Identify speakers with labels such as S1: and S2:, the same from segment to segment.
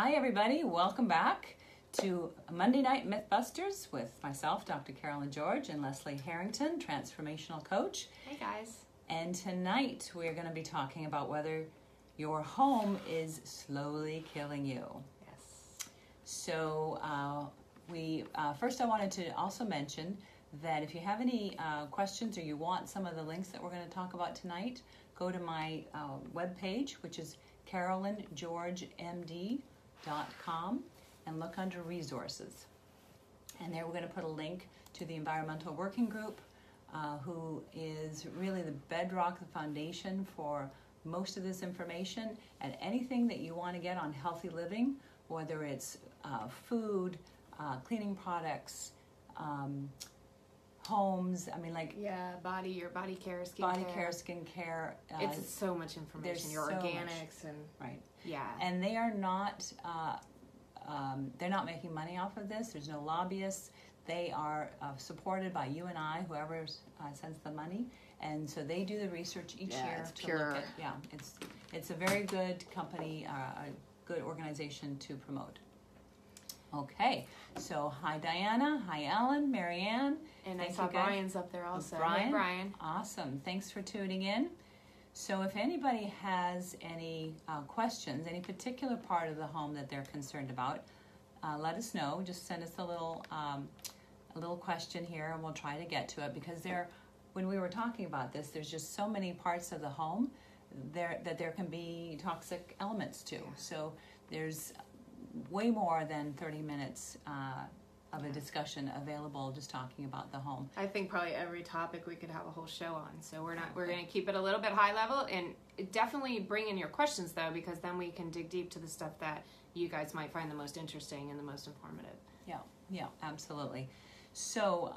S1: Hi everybody, welcome back to Monday Night Mythbusters with myself, Dr. Carolyn George, and Leslie Harrington, Transformational Coach.
S2: Hey guys.
S1: And tonight we're going to be talking about whether your home is slowly killing you.
S2: Yes.
S1: So first I wanted to also mention that if you have any questions or you want some of the links that we're going to talk about tonight, go to my webpage, which is carolyngeorgemd.com, and look under resources. And there we're going to put a link to the Environmental Working Group, who is really the bedrock, the foundation for most of this information, and anything that you want to get on healthy living, whether it's food, cleaning products, homes,
S2: your body care,
S1: skincare.
S2: It's so much information. Your organics and
S1: right.
S2: Yeah.
S1: And they are not they're not making money off of this. There's no lobbyists. They are supported by you and I, whoever sends the money, and so they do the research each year
S2: it's
S1: to
S2: pure.
S1: look at. It's a very good company, a good organization to promote. Okay, so hi Diana, hi Ellen, Marianne.
S2: And I saw Brian's up there also.
S1: Brian?
S2: Hey, Brian.
S1: Awesome, thanks for tuning in. So if anybody has any questions, any particular part of the home that they're concerned about, let us know. Just send us a little question here and we'll try to get to it, because when we were talking about this, there's just so many parts of the home that there can be toxic elements to. So there's way more than 30 minutes of a discussion available just talking about the home.
S2: I think probably every topic we could have a whole show on. So we're going to keep it a little bit high level, and definitely bring in your questions though, because then we can dig deep to the stuff that you guys might find the most interesting and the most informative.
S1: Yeah, absolutely. So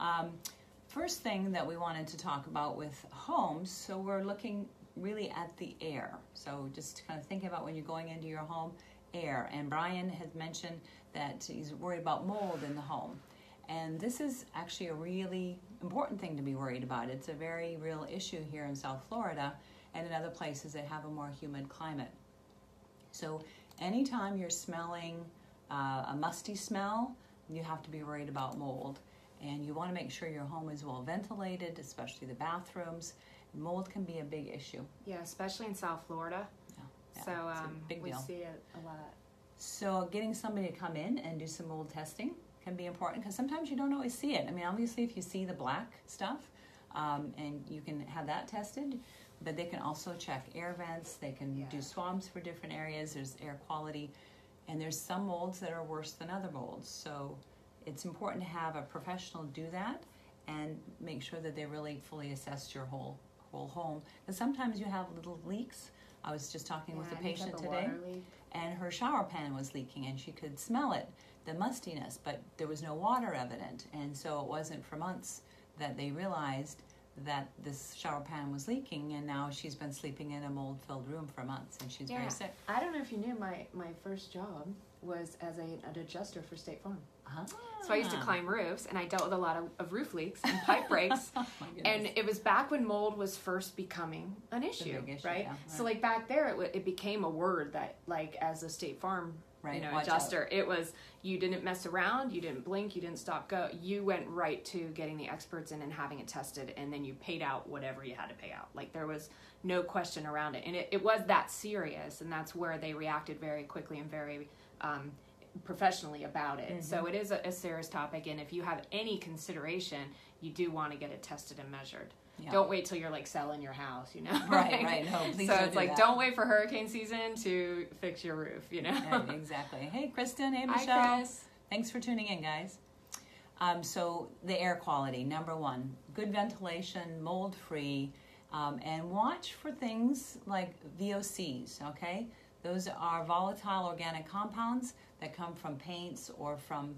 S1: first thing that we wanted to talk about with homes, so we're looking really at the air. So just kind of thinking about when you're going into your home, air. And Brian has mentioned that he's worried about mold in the home. And this is actually a really important thing to be worried about. It's a very real issue here in South Florida and in other places that have a more humid climate. So anytime you're smelling a musty smell, you have to be worried about mold. And you want to make sure your home is well ventilated, especially the bathrooms. Mold can be a big issue.
S2: Yeah, especially in South Florida.
S1: Yeah,
S2: so
S1: it's a big deal.
S2: We see it a lot.
S1: So getting somebody to come in and do some mold testing can be important, because sometimes you don't always see it. I mean, obviously if you see the black stuff, and you can have that tested, but they can also check air vents. They can do swabs for different areas. There's air quality, and there's some molds that are worse than other molds. So it's important to have a professional do that and make sure that they really fully assess your whole home. Because sometimes you have little leaks. I was just talking with a patient today, and her shower pan was leaking, and she could smell it, the mustiness, but there was no water evident. And so it wasn't for months that they realized that this shower pan was leaking, and now she's been sleeping in a mold-filled room for months, and she's very sick.
S2: I don't know if you knew, my first job was as an adjuster for State Farm. So I used to climb roofs, and I dealt with a lot of roof leaks and pipe breaks. And it was back when mold was first becoming an issue, right?
S1: Yeah.
S2: So like back there, it became a word that, like, as a State Farm adjuster, it was, you didn't mess around, you didn't blink, you didn't stop go. You went right to getting the experts in and having it tested, and then you paid out whatever you had to pay out. Like, there was no question around it. And it was that serious, and that's where they reacted very quickly and very professionally about it. Mm-hmm. So it is a serious topic, and if you have any consideration, you do want to get it tested and measured. Yeah. Don't wait till you're like selling your house,
S1: Right. No, please
S2: so
S1: don't
S2: it's
S1: do
S2: like
S1: that.
S2: Don't wait for hurricane season to fix your roof,
S1: Yeah, exactly. Hey Kristen, hey Michelle.
S2: Hi Chris.
S1: Thanks for tuning in, guys. So the air quality, number one, good ventilation, mold free, and watch for things like VOCs, okay? Those are volatile organic compounds that come from paints or from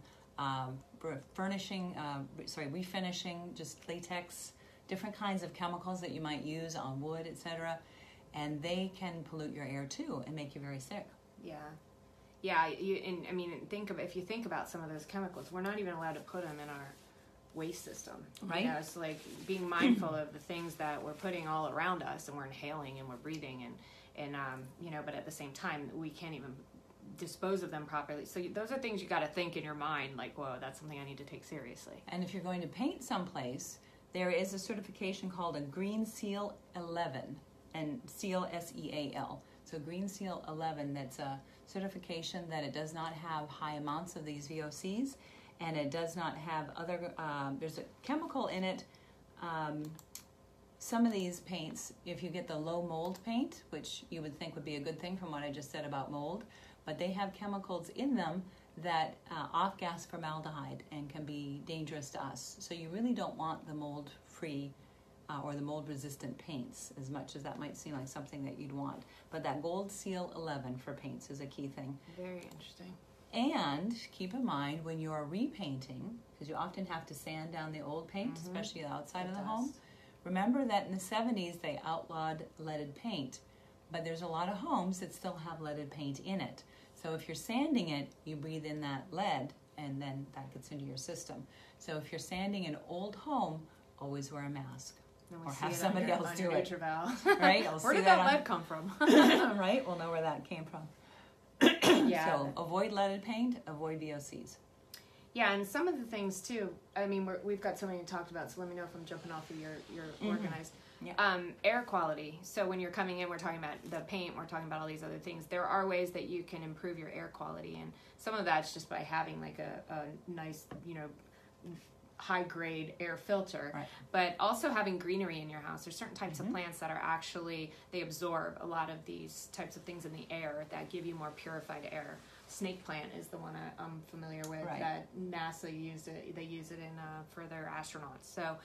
S1: refinishing, just latex, different kinds of chemicals that you might use on wood, etc. And they can pollute your air too and make you very sick.
S2: Yeah. If you think about some of those chemicals, we're not even allowed to put them in our waste system.
S1: Right.
S2: It's like being mindful of the things that we're putting all around us, and we're inhaling and we're breathing, and but at the same time, we can't even dispose of them properly. So those are things you got to think in your mind, like, whoa, that's something I need to take seriously.
S1: And if you're going to paint someplace, there is a certification called a Green Seal 11, and Seal SEAL. So Green Seal 11, that's a certification that it does not have high amounts of these VOCs, and it does not have other, there's a chemical in it. Some of these paints, if you get the low mold paint, which you would think would be a good thing from what I just said about mold, but they have chemicals in them that off-gas formaldehyde and can be dangerous to us. So you really don't want the mold-free or the mold-resistant paints, as much as that might seem like something that you'd want. But that Gold Seal 11 for paints is a key thing.
S2: Very interesting.
S1: And keep in mind when you're repainting, because you often have to sand down the old paint, especially the outside of the home. Remember that in the 70s they outlawed leaded paint, but there's a lot of homes that still have leaded paint in it. So if you're sanding it, you breathe in that lead, and then that gets into your system. So if you're sanding an old home, always wear a mask. Or have somebody else do it. Right?
S2: Where did that lead come from?
S1: Right? We'll know where that came from.
S2: Yeah.
S1: So avoid leaded paint, avoid VOCs.
S2: Yeah, and some of the things too, I mean, we've got so many talked about, so let me know if I'm jumping off of your organized. Yeah. Air quality. So when you're coming in, we're talking about the paint, we're talking about all these other things. There are ways that you can improve your air quality, and some of that's just by having like a nice, high grade air filter, right. But also having greenery in your house. There's certain types of plants that are actually, they absorb a lot of these types of things in the air that give you more purified air. Snake plant is the one I'm familiar with, right. That NASA used it. They use it in for their astronauts. So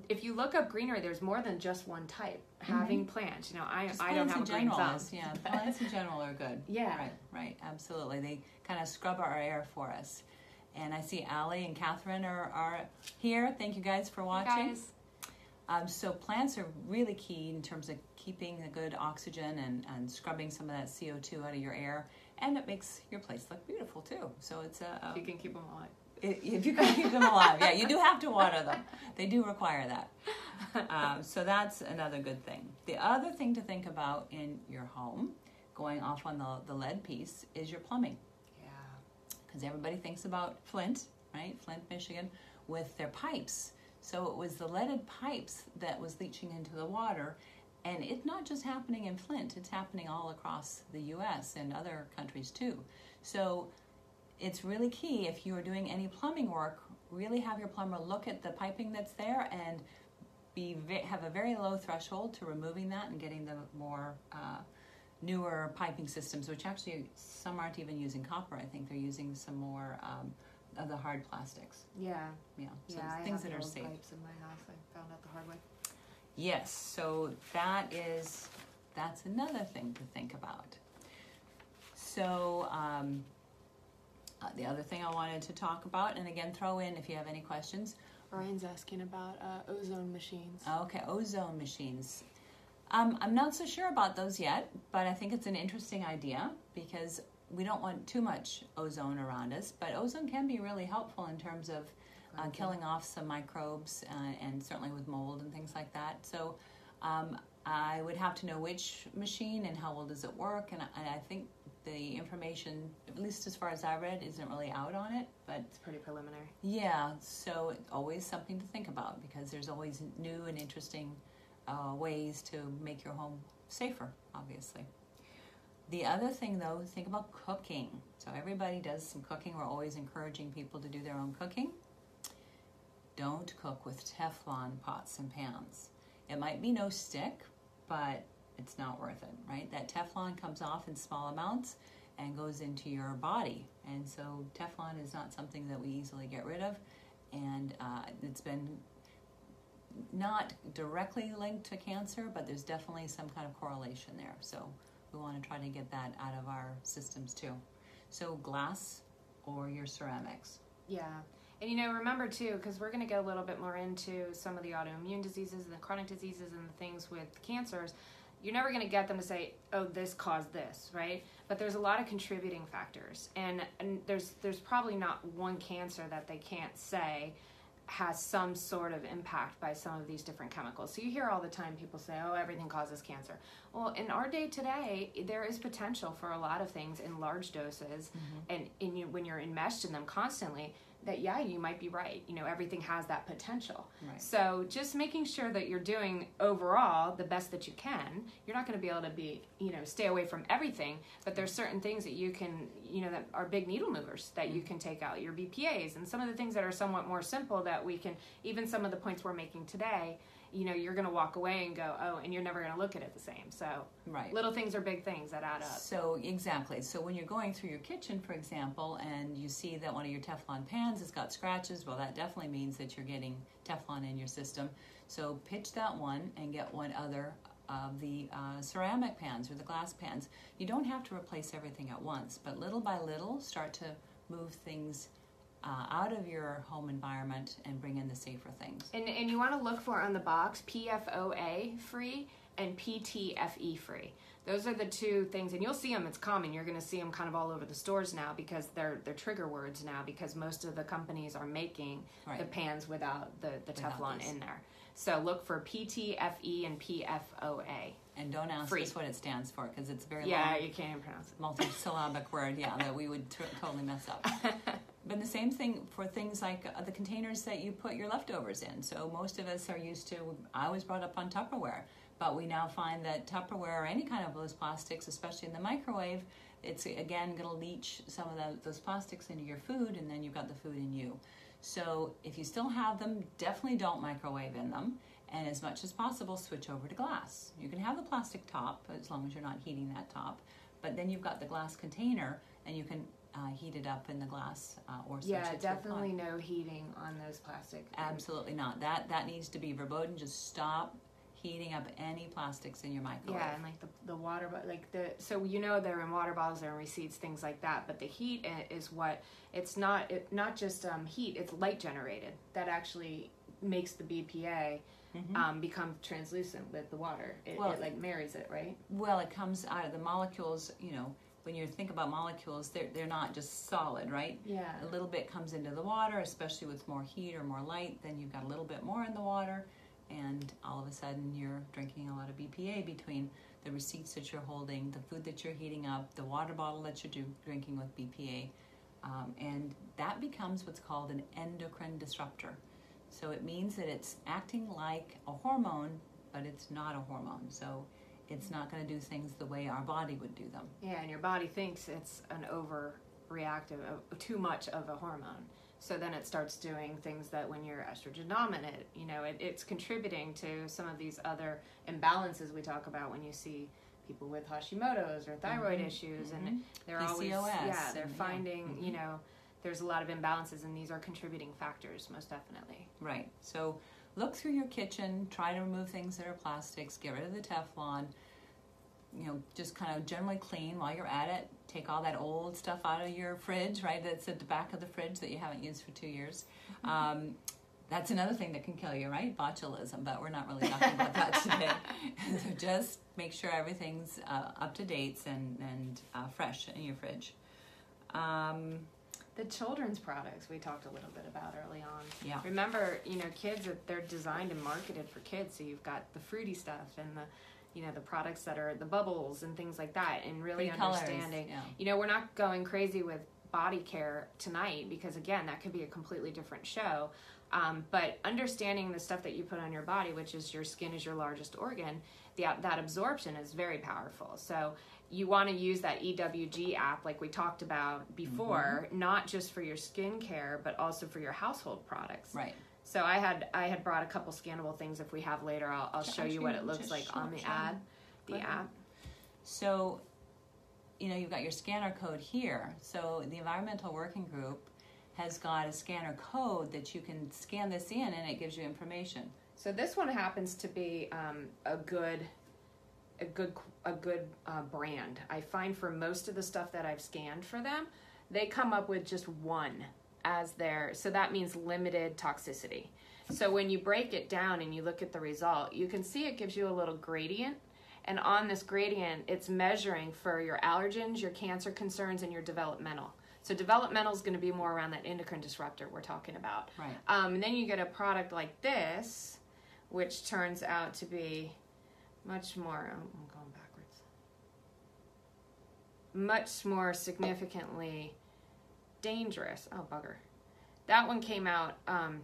S2: if you look up greenery, there's more than just one type. Having plants, I don't have a green thumb.
S1: Yeah, plants in general are good.
S2: Yeah,
S1: right, absolutely. They kind of scrub our air for us. And I see Allie and Catherine are here. Thank you guys for watching. So plants are really key in terms of keeping a good oxygen and scrubbing some of that CO2 out of your air. And it makes your place look beautiful too. So it's
S2: if you can keep them alive.
S1: If you can keep them alive. Yeah, you do have to water them. They do require that. So that's another good thing. The other thing to think about in your home, going off on the lead piece, is your plumbing. Because everybody thinks about Flint, right? Flint, Michigan, with their pipes. So it was the leaded pipes that was leaching into the water. And it's not just happening in Flint, it's happening all across the U.S. and other countries too. So it's really key, if you are doing any plumbing work, really have your plumber look at the piping that's there and have a very low threshold to removing that and getting the more newer piping systems, which actually some aren't even using copper. I think they're using some more of the hard plastics.
S2: Yeah.
S1: So things that are safe.
S2: Pipes in my house. I found out the hard way.
S1: Yes. So that's another thing to think about. So the other thing I wanted to talk about, and again, throw in if you have any questions.
S2: Ryan's asking about ozone machines.
S1: Okay, ozone machines. I'm not so sure about those yet, but I think it's an interesting idea because we don't want too much ozone around us, but ozone can be really helpful in terms of killing off some microbes and certainly with mold and things like that. So I would have to know which machine and how well does it work, and I think the information, at least as far as I read, isn't really out on it, but
S2: it's pretty preliminary.
S1: Yeah, so it's always something to think about because there's always new and interesting ways to make your home safer, obviously. The other thing, though, think about cooking. So everybody does some cooking. We're always encouraging people to do their own cooking. Don't cook with Teflon pots and pans. It might be no stick, but it's not worth it, right? That Teflon comes off in small amounts and goes into your body. And so Teflon is not something that we easily get rid of. And it's been not directly linked to cancer, but there's definitely some kind of correlation there. So we want to try to get that out of our systems too. So glass or your ceramics.
S2: Yeah. And remember too, because we're going to get a little bit more into some of the autoimmune diseases and the chronic diseases and the things with cancers. You're never going to get them to say, oh, this caused this, right? But there's a lot of contributing factors. And there's probably not one cancer that they can't say has some sort of impact by some of these different chemicals. So you hear all the time people say, oh, everything causes cancer. Well, in our day today, there is potential for a lot of things in large doses, and when you're enmeshed in them constantly, that you might be right. Everything has that potential. Right. So just making sure that you're doing overall the best that you can. You're not going to be able to stay away from everything, but there's certain things that you can, that are big needle movers that you can take out, your BPAs, and some of the things that are somewhat more simple that we can, even some of the points we're making today, you're going to walk away and go, oh, and you're never going to look at it the same. So little things are big things that add up.
S1: So exactly. So when you're going through your kitchen, for example, and you see that one of your Teflon pans has got scratches, well, that definitely means that you're getting Teflon in your system. So pitch that one and get one other of the ceramic pans or the glass pans. You don't have to replace everything at once, but little by little start to move things out of your home environment and bring in the safer things.
S2: And you want to look for on the box PFOA free and PTFE free. Those are the two things, and you'll see them. It's common. You're going to see them kind of all over the stores now because they're trigger words now, because most of the companies are making the pans without the Teflon in there. So look for PTFE and PFOA.
S1: And don't ask us what it stands for, because it's very long.
S2: Yeah, you can't even pronounce it.
S1: Multi-syllabic word, that we would totally mess up. But the same thing for things like the containers that you put your leftovers in. So most of us are used to, I was brought up on Tupperware, but we now find that Tupperware or any kind of those plastics, especially in the microwave, it's again going to leach some of those plastics into your food, and then you've got the food in you. So if you still have them, definitely don't microwave in them. And as much as possible, switch over to glass. You can have the plastic top as long as you're not heating that top, but then you've got the glass container, and you can heat it up in the glass or switch it to
S2: definitely no heating on those plastic things.
S1: Absolutely not. That needs to be verboten. Just stop heating up any plastics in your microwave.
S2: Yeah, and like the water, so they're in water bottles, they're in receipts, things like that. But the heat is what it's not just heat. It's light generated that actually makes the BPA become translucent with the water. It marries it, right?
S1: Well, it comes out of the molecules. When you think about molecules, they're not just solid, right?
S2: Yeah.
S1: A little bit comes into the water, especially with more heat or more light. Then you've got a little bit more in the water, and all of a sudden you're drinking a lot of BPA between the receipts that you're holding, the food that you're heating up, the water bottle that you're drinking with BPA, and that becomes what's called an endocrine disruptor. So it means that it's acting like a hormone, but it's not a hormone. So it's not going to do things the way our body would do them.
S2: Yeah, and your body thinks it's an overreactive, too much of a hormone. So then it starts doing things that when you're estrogen dominant, it's contributing to some of these other imbalances we talk about when you see people with Hashimoto's or thyroid issues, and they're
S1: PCOS,
S2: always, they're finding, there's a lot of imbalances, and these are contributing factors, most definitely.
S1: Right. So look through your kitchen, try to remove things that are plastics, get rid of the Teflon, just kind of generally clean while you're at it. Take all that old stuff out of your fridge, right? That's at the back of the fridge that you haven't used for 2 years. That's another thing that can kill you, right? Botulism, but we're not really talking about that today. So just make sure everything's up to date and fresh in your fridge.
S2: The children's products we talked a little bit about early on.
S1: Yeah.
S2: Remember, kids, they're designed and marketed for kids. So you've got the fruity stuff and the products that are the bubbles and things like that, and really understanding. We're not going crazy with body care tonight because, again, that could be a completely different show. But understanding the stuff that you put on your body, which is your skin is your largest organ, that absorption is very powerful. So you want to use that EWG app like we talked about before, not just for your skincare, but also for your household products.
S1: Right.
S2: So I had brought a couple scannable things. If we have later, I'll show you what it looks like on the app.
S1: So, you've got your scanner code here. So the Environmental Working Group has got a scanner code that you can scan this in, and it gives you information.
S2: So this one happens to be a good brand. I find for most of the stuff that I've scanned for them, they come up with just one as their, so that means limited toxicity. So when you break it down and you look at the result, you can see it gives you a little gradient. And on this gradient, it's measuring for your allergens, your cancer concerns, and your developmental. So developmental is going to be more around that endocrine disruptor we're talking about.
S1: Right.
S2: And then you get a product like this, which turns out to be much more, I'm going backwards, much more significantly dangerous. Oh, bugger. That one came out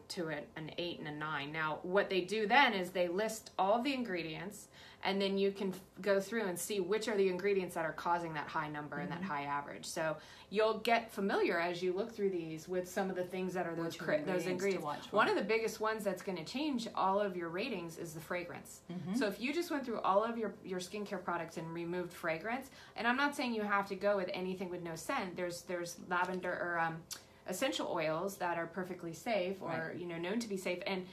S2: to an 8 and a 9. Now, what they do then is they list all the ingredients, and then you can go through and see which are the ingredients that are causing that high number and that high average. So you'll get familiar as you look through these with some of the things that are those ingredients. One of the biggest ones that's going to change all of your ratings is the fragrance. So if you just went through all of your skincare products and removed fragrance, and I'm not saying you have to go with anything with no scent. There's lavender or essential oils that are perfectly safe or known to be safe, and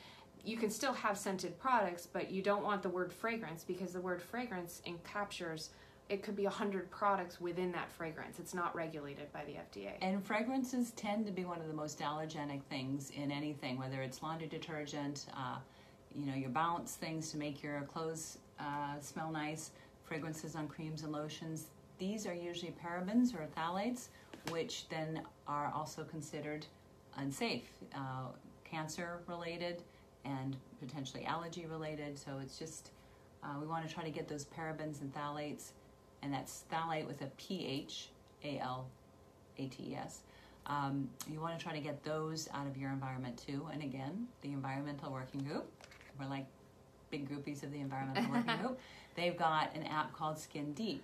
S2: you can still have scented products, but you don't want the word fragrance, because the word fragrance encaptures, it could be 100 products within that fragrance. It's not regulated by the FDA.
S1: And fragrances tend to be one of the most allergenic things in anything, whether it's laundry detergent, your balance things to make your clothes smell nice, fragrances on creams and lotions. These are usually parabens or phthalates, which then are also considered unsafe, cancer-related and potentially allergy-related. So it's just, we want to try to get those parabens and phthalates, and that's phthalate with a PH, ALATES. You want to try to get those out of your environment too. And again, the Environmental Working Group, we're like big groupies of the Environmental Working Group. They've got an app called Skin Deep.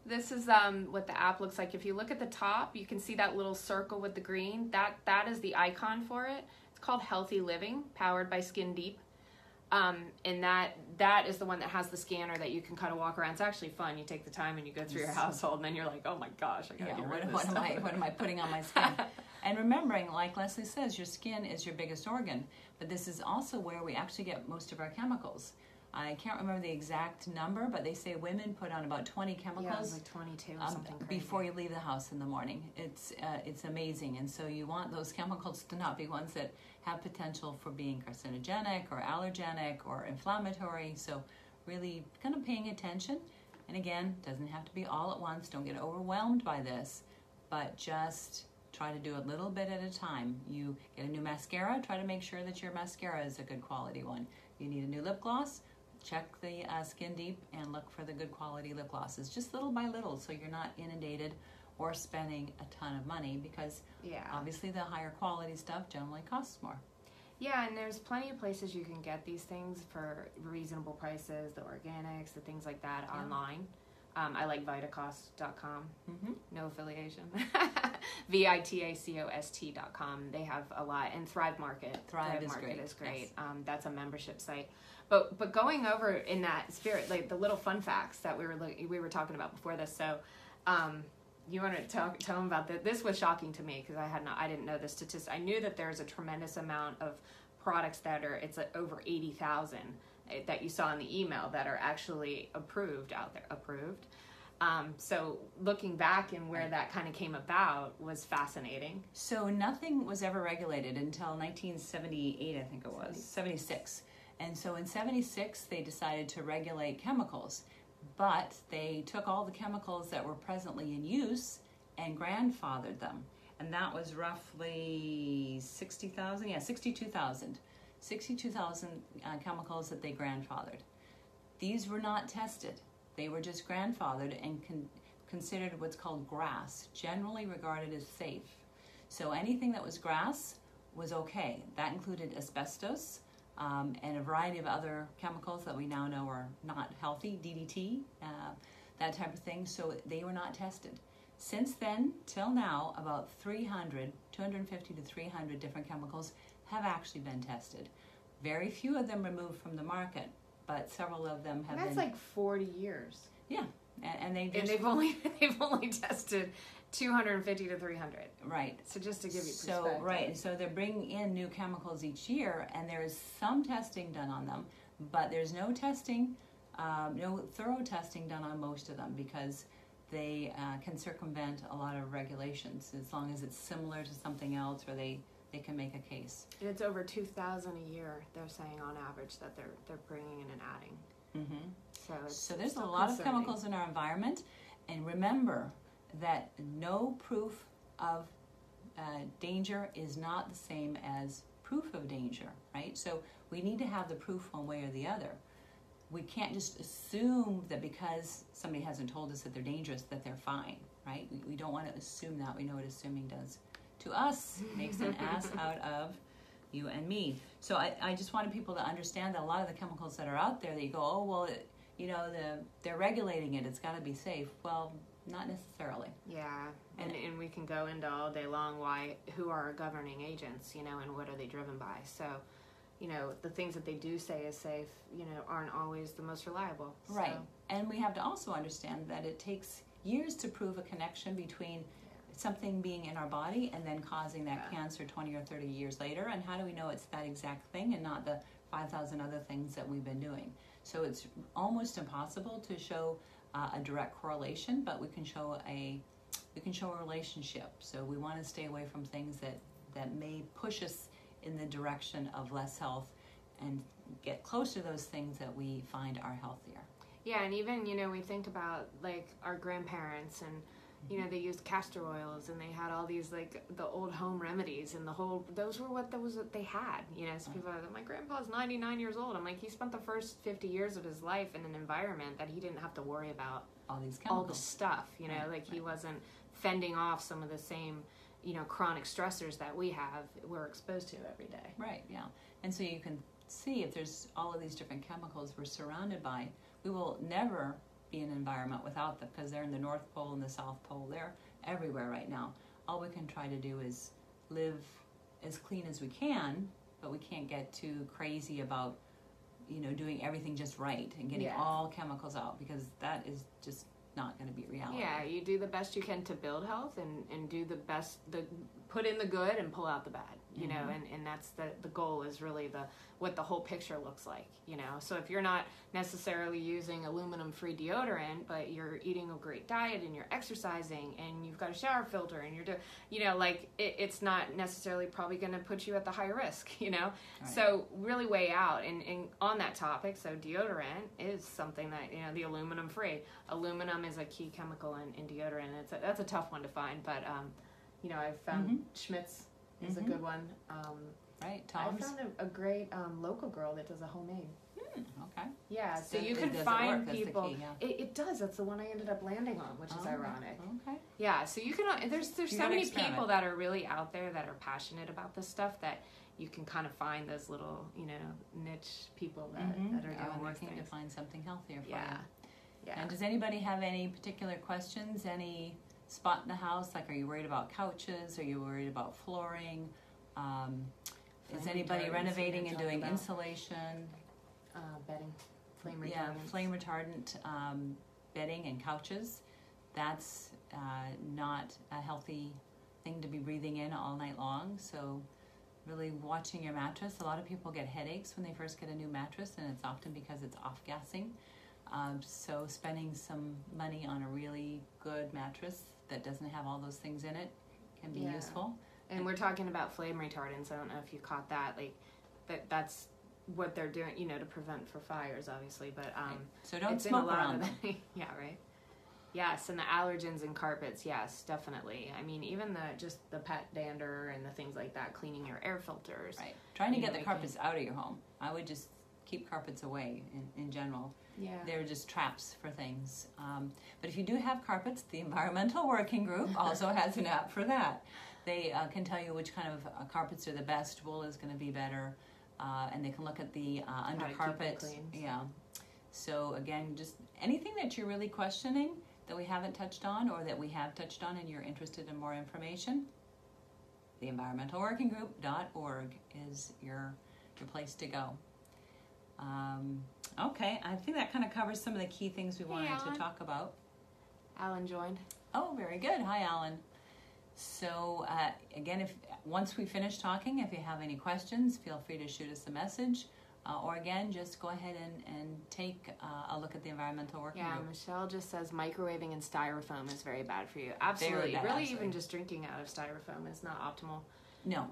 S2: This is what the app looks like. If you look at the top, you can see that little circle with the green. That is the icon for it. It's called Healthy Living, powered by Skin Deep. And that is the one that has the scanner that you can kind of walk around. It's actually fun. You take the time and you go through your household, and then you're like, oh my gosh, I gotta get rid of this stuff.
S1: What am I putting on my skin? And remembering, like Leslie says, your skin is your biggest organ, but this is also where we actually get most of our chemicals. I can't remember the exact number, but they say women put on about 20 chemicals.
S2: Yeah, it was like 22 or something crazy.
S1: Before you leave the house in the morning. It's amazing. And so you want those chemicals to not be ones that have potential for being carcinogenic or allergenic or inflammatory. So really kind of paying attention. And again, doesn't have to be all at once. Don't get overwhelmed by this, but just try to do a little bit at a time. You get a new mascara, try to make sure that your mascara is a good quality one. You need a new lip gloss, check the Skin Deep and look for the good quality lip glosses, just little by little, so you're not inundated or spending a ton of money, because obviously the higher quality stuff generally costs more.
S2: Yeah, and there's plenty of places you can get these things for reasonable prices, the organics, the things like that online. I like Vitacost.com. No affiliation. Vitacost.com. They have a lot. And Thrive Market.
S1: Thrive
S2: Market is great. Yes. That's a membership site. But going over in that spirit, like the little fun facts that we were talking about before this. So, you want to tell them about that? This was shocking to me because I didn't know the statistics. I knew that there's a tremendous amount of products that are over 80,000 that you saw in the email that are actually approved out there. So looking back and where that kind of came about was fascinating.
S1: So nothing was ever regulated until 1978, I think it was, 76. And so in 76, they decided to regulate chemicals, but they took all the chemicals that were presently in use and grandfathered them. And that was roughly 62,000 chemicals that they grandfathered. These were not tested. They were just grandfathered and considered what's called GRAS, generally regarded as safe. So anything that was GRAS was okay. That included asbestos and a variety of other chemicals that we now know are not healthy, DDT, that type of thing. So they were not tested. Since then, till now, about 250 to 300 different chemicals have actually been tested. Very few of them removed from the market, but several of them have been.
S2: That's like 40 years.
S1: Yeah, and
S2: they've only tested 250 to 300.
S1: Right.
S2: So just to give you perspective.
S1: So right, and so they're bringing in new chemicals each year, and there is some testing done on them, but there's no testing, no thorough testing done on most of them, because they can circumvent a lot of regulations as long as it's similar to something else, or they can make a case.
S2: And it's over 2,000 a year, they're saying on average, that they're bringing in and adding. So
S1: there's a lot of chemicals in our environment, and remember that no proof of danger is not the same as proof of danger, right? So we need to have the proof one way or the other. We can't just assume that because somebody hasn't told us that they're dangerous that they're fine, right? We don't want to assume that. We know what assuming does to us. Makes an ass out of you and me. So I just wanted people to understand that a lot of the chemicals that are out there that you go, oh, well, they're regulating it. It's got to be safe. Well, not necessarily.
S2: Yeah, and we can go into all day long who are our governing agents, and what are they driven by. So, the things that they do say is safe, aren't always the most reliable. So.
S1: Right, and we have to also understand that it takes years to prove a connection between something being in our body and then causing that cancer 20 or 30 years later. And how do we know it's that exact thing and not the 5,000 other things that we've been doing? So it's almost impossible to show a direct correlation, but we can show a relationship. So we want to stay away from things that may push us in the direction of less health and get closer to those things that we find are healthier.
S2: Yeah, and even, we think about like our grandparents and they used castor oils and they had all these like the old home remedies and those were what they had, so people are like, my grandpa's 99 years old. I'm like, he spent the first 50 years of his life in an environment that he didn't have to worry about
S1: all these chemicals,
S2: all the stuff, he wasn't fending off some of the same, chronic stressors that we're exposed to every day.
S1: Right, yeah. And so you can see if there's all of these different chemicals we're surrounded by, we will never be in an environment without them because they're in the North Pole and the South Pole. They're everywhere right now. All we can try to do is live as clean as we can, but we can't get too crazy about, doing everything just right and getting all chemicals out, because that is just not going to be reality.
S2: Yeah, you do the best you can to build health and do the best, put in the good and pull out the bad, you know, and that's the goal is really what the whole picture looks like, So if you're not necessarily using aluminum-free deodorant, but you're eating a great diet and you're exercising and you've got a shower filter and you're doing, it's not necessarily probably going to put you at the high risk, Right. So really weigh out. And on that topic, so deodorant is something that, the aluminum-free. Aluminum is a key chemical in deodorant. That's a tough one to find, but, I've found Schmidt's is a good one.
S1: Right, Tom's.
S2: I found a great local girl that does a homemade.
S1: Okay.
S2: Yeah, so you can find people.
S1: Key, yeah.
S2: It does. That's the one I ended up landing on, which is ironic.
S1: Okay.
S2: Yeah, so you can. There's so many people that are really out there that are passionate about this stuff that you can kind of find those little, niche people that are doing
S1: working to find something healthier for you.
S2: Yeah.
S1: And does anybody have any particular questions? Any spot in the house? Like, are you worried about couches? Are you worried about flooring? Is anybody renovating and doing insulation?
S2: Bedding, flame retardant.
S1: Yeah, flame retardant bedding and couches. That's not a healthy thing to be breathing in all night long. So really watching your mattress. A lot of people get headaches when they first get a new mattress, and it's often because it's off-gassing. So spending some money on a really good mattress that doesn't have all those things in it can be useful.
S2: And we're talking about flame retardants. I don't know if you caught that. Like, that's what they're doing, to prevent for fires, obviously. But
S1: right. So don't smoke around them.
S2: Yeah, right. Yes, and the allergens in carpets, yes, definitely. I mean, even just the pet dander and the things like that, cleaning your air filters.
S1: Right. Trying to get the carpets out of your home. I would just keep carpets away in general.
S2: Yeah.
S1: They're just traps for things. But if you do have carpets, the Environmental Working Group also has an app for that. They can tell you which kind of carpets are the best. Wool is going to be better. And they can look at the undercarpet. Yeah. So again, just anything that you're really questioning that we haven't touched on or that we have touched on and you're interested in more information, the environmentalworkinggroup.org is your place to go. Okay, I think that kind of covers some of the key things we wanted to talk about.
S2: Alan joined.
S1: Oh, very good. Hi, Alan. So again, once we finish talking, if you have any questions, feel free to shoot us a message. Or again, just go ahead and take a look at the Environmental Working Group.
S2: Yeah, Michelle just says microwaving in styrofoam is very bad for you. Absolutely. Really, even just drinking out of styrofoam is not optimal.
S1: No,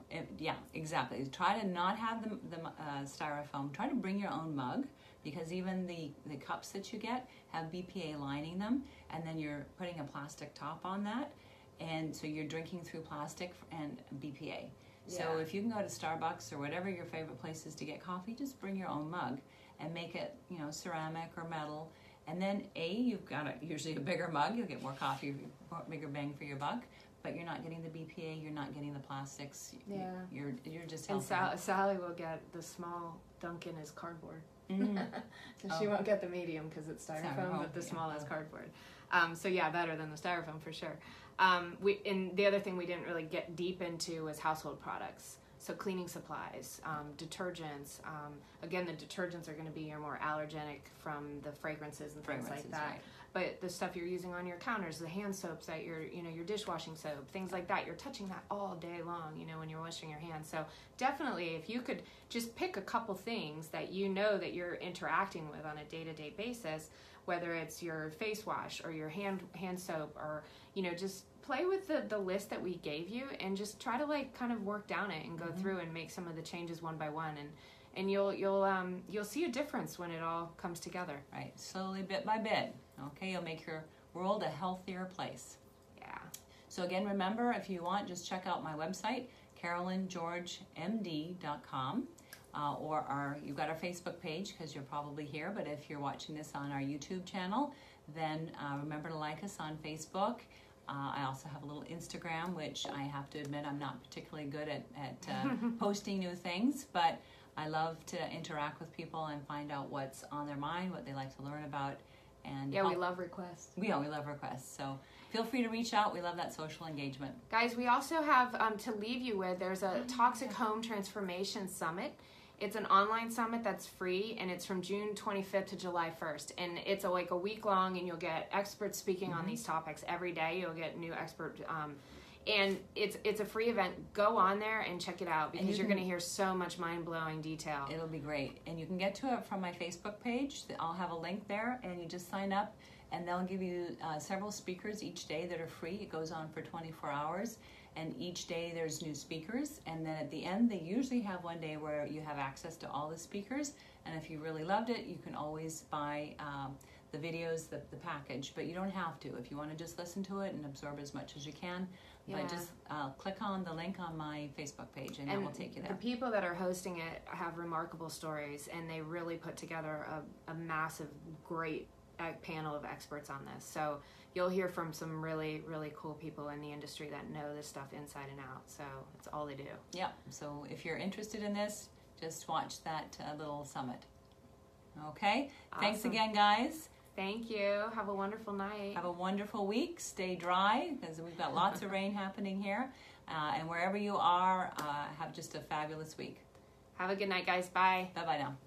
S1: exactly. Try to not have the styrofoam. Try to bring your own mug, because even the cups that you get have BPA lining them, and then you're putting a plastic top on that. and so you're drinking through plastic and BPA.
S2: Yeah.
S1: So if you can go to Starbucks or whatever your favorite place is to get coffee, just bring your own mug and make it, ceramic or metal. And then you've got usually a bigger mug. You'll get more coffee, bigger bang for your buck. But you're not getting the BPA. You're not getting the plastics.
S2: Yeah.
S1: You're just
S2: helping. And Sally will get the small Dunkin' as cardboard. Mm-hmm. So she won't get the medium because it's styrofoam, but the small is cardboard. So yeah, better than the styrofoam for sure. And the other thing we didn't really get deep into was household products. So cleaning supplies, detergents. Again, the detergents are going to be your more allergenic from the fragrances and things like that. Right. But the stuff you're using on your counters, the hand soaps that your dishwashing soap, things like that, you're touching that all day long, when you're washing your hands. So definitely, if you could just pick a couple things that that you're interacting with on a day-to-day basis, whether it's your face wash or your hand soap, or just play with the list that we gave you and just try to kind of work down it and go through and make some of the changes one by one, and you'll see a difference when it all comes together.
S1: Right, slowly, bit by bit. Okay, you'll make your world a healthier place.
S2: Yeah.
S1: So again, remember, if you want, just check out my website, CarolynGeorgeMD.com. Or you've got our Facebook page because you're probably here, but if you're watching this on our YouTube channel, then remember to like us on Facebook. I also have a little Instagram, which I have to admit I'm not particularly good at posting new things, but I love to interact with people and find out what's on their mind, what they like to learn about. And
S2: we love requests.
S1: We love requests. So feel free to reach out. We love that social engagement.
S2: Guys, we also have to leave you with, there's a Toxic Home Transformation Summit. It's an online summit that's free, and it's from June 25th to July 1st. And it's a week long, and you'll get experts speaking on these topics every day. You'll get new expert, and it's a free event. Go on there and check it out because you're going to hear so much mind-blowing detail.
S1: It'll be great. And you can get to it from my Facebook page. I'll have a link there, and you just sign up, and they'll give you several speakers each day that are free. It goes on for 24 hours. And each day there's new speakers, and then at the end they usually have one day where you have access to all the speakers, and if you really loved it, you can always buy the videos, the package, but you don't have to. If you want to just listen to it and absorb as much as you can, but just click on the link on my Facebook page and that will take you there.
S2: The people that are hosting it have remarkable stories, and they really put together a massive, great panel of experts on this. So you'll hear from some really, really cool people in the industry that know this stuff inside and out. So it's all they do.
S1: Yeah. So if you're interested in this, just watch that little summit. Okay. Awesome. Thanks again, guys.
S2: Thank you. Have a wonderful night.
S1: Have a wonderful week. Stay dry because we've got lots of rain happening here. And wherever you are, have just a fabulous week.
S2: Have a good night, guys. Bye.
S1: Bye-bye now.